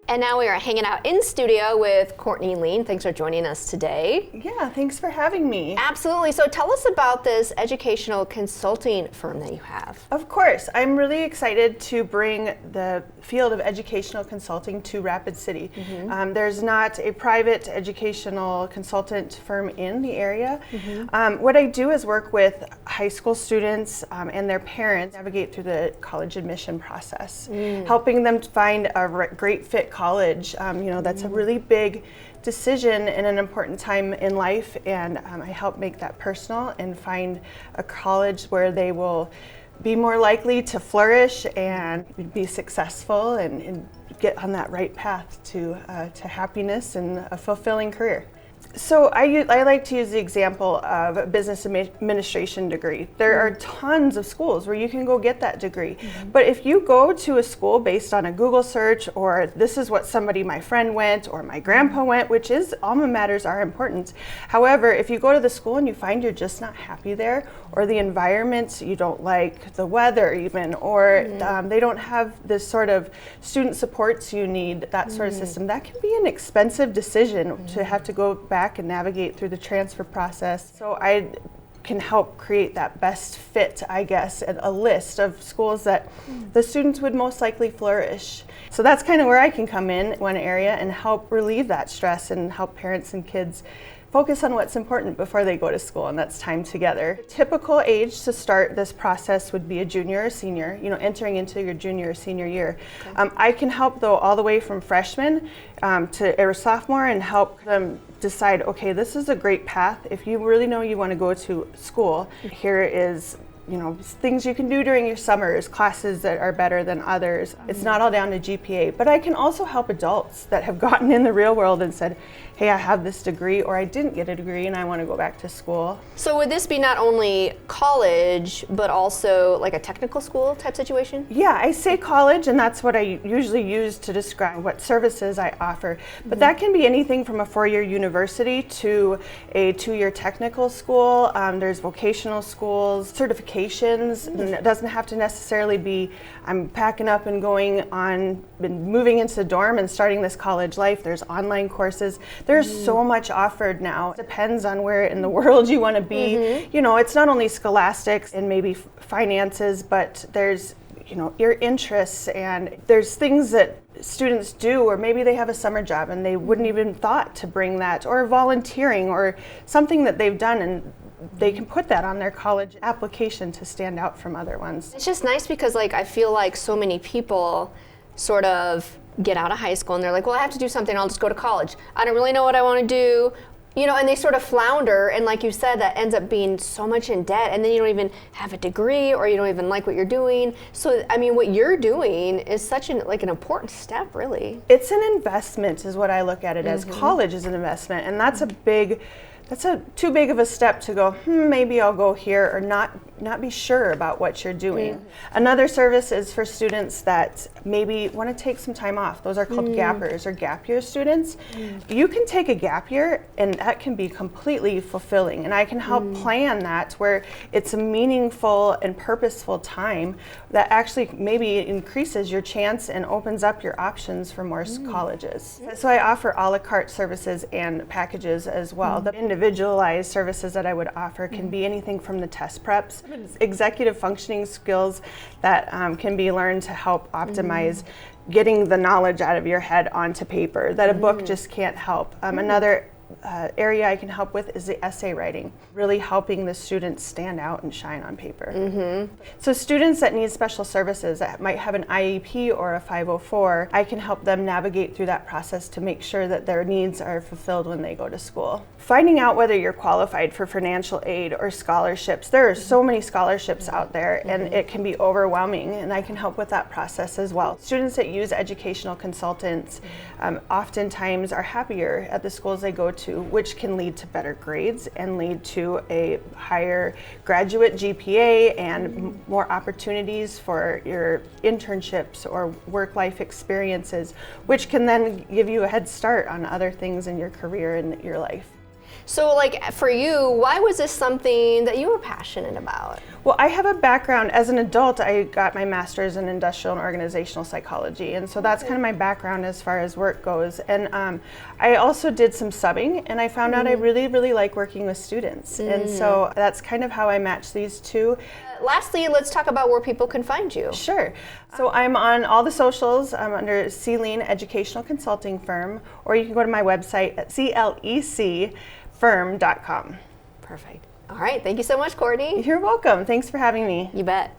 And now we are hanging out in studio with Courtney and Lien. Thanks for joining us today. Yeah, thanks for having me. Absolutely. So tell us about this educational consulting firm that you have. Of course. I'm really excited to bring the field of educational consulting to Rapid City. There's not a private educational consultant firm in the area. What I do is work with high school students and their parents navigate through the college admission process, helping them find a great fit college. That's a really big decision and an important time in life, and I help make that personal and find a college where they will be more likely to flourish and be successful and get on that right path to happiness and a fulfilling career. So I like to use the example of a business administration degree. There are tons of schools where you can go get that degree. But if you go to a school based on a Google search, or this is what my friend went or my grandpa went, which is, alma maters are important. However, if you go to the school and you find you're just not happy there, or the environment you don't like, the weather even, or they don't have this sort of student supports you need, that sort of system, that can be an expensive decision to have to go back and navigate through the transfer process. So I can help create that best fit, I guess, and a list of schools that the students would most likely flourish. So that's kind of where I can come in one area and help relieve that stress and help parents and kids focus on what's important before they go to school, and that's time together. Typical age to start this process would be a junior or senior, entering into your junior or senior year. I can help though all the way from freshman to a sophomore and help them decide, okay, this is a great path. If you really know you want to go to school, here is things you can do during your summers, classes that are better than others. It's not all down to GPA, but I can also help adults that have gotten in the real world and said, hey, I have this degree, or I didn't get a degree and I want to go back to school. So would this be not only college, but also like a technical school type situation? Yeah, I say college, and that's what I usually use to describe what services I offer. But that can be anything from a 4-year university to a 2-year technical school. There's vocational schools, certifications, and it doesn't have to necessarily be I'm packing up and moving into the dorm and starting this college life. There's online courses. There's so much offered now. It depends on where in the world you want to be. It's not only scholastics and maybe finances, but there's your interests, and there's things that students do, or maybe they have a summer job and they wouldn't even thought to bring that, or volunteering, or something that they've done, and they can put that on their college application to stand out from other ones. It's just nice because I feel like so many people sort of get out of high school and they're like, well, I have to do something, I'll just go to college. I don't really know what I want to do. And they sort of flounder, and like you said, that ends up being so much in debt, and then you don't even have a degree, or you don't even like what you're doing. So, what you're doing is such an important step, really. It's an investment is what I look at it as. College is an investment, and that's too big of a step to go, maybe I'll go here, or not be sure about what you're doing. Another service is for students that maybe want to take some time off. Those are called gappers or gap year students. You can take a gap year, and that can be completely fulfilling, and I can help plan that where it's a meaningful and purposeful time that actually maybe increases your chance and opens up your options for more colleges. So I offer a la carte services and packages as well. The individualized services that I would offer can be anything from the test preps, executive functioning skills that can be learned to help optimize getting the knowledge out of your head onto paper that a book just can't help. Another area I can help with is the essay writing, really helping the students stand out and shine on paper. So students that need special services that might have an IEP or a 504, I can help them navigate through that process to make sure that their needs are fulfilled when they go to school. Finding out whether you're qualified for financial aid or scholarships. There are so many scholarships out there, and it can be overwhelming, and I can help with that process as well. Students that use educational consultants oftentimes are happier at the schools they go to, which can lead to better grades and lead to a higher graduate GPA and more opportunities for your internships or work-life experiences, which can then give you a head start on other things in your career and your life. So like for you, why was this something that you were passionate about? Well, I have a background as an adult. I got my master's in industrial and organizational psychology, and so that's kind of my background as far as work goes. And I also did some subbing, and I found out I really, really like working with students. And so that's kind of how I match these two. Lastly, let's talk about where people can find you. Sure. So I'm on all the socials. I'm under Lien Educational Consulting Firm, or you can go to my website at clecfirm.com. Perfect. All right. Thank you so much, Courtney. You're welcome. Thanks for having me. You bet.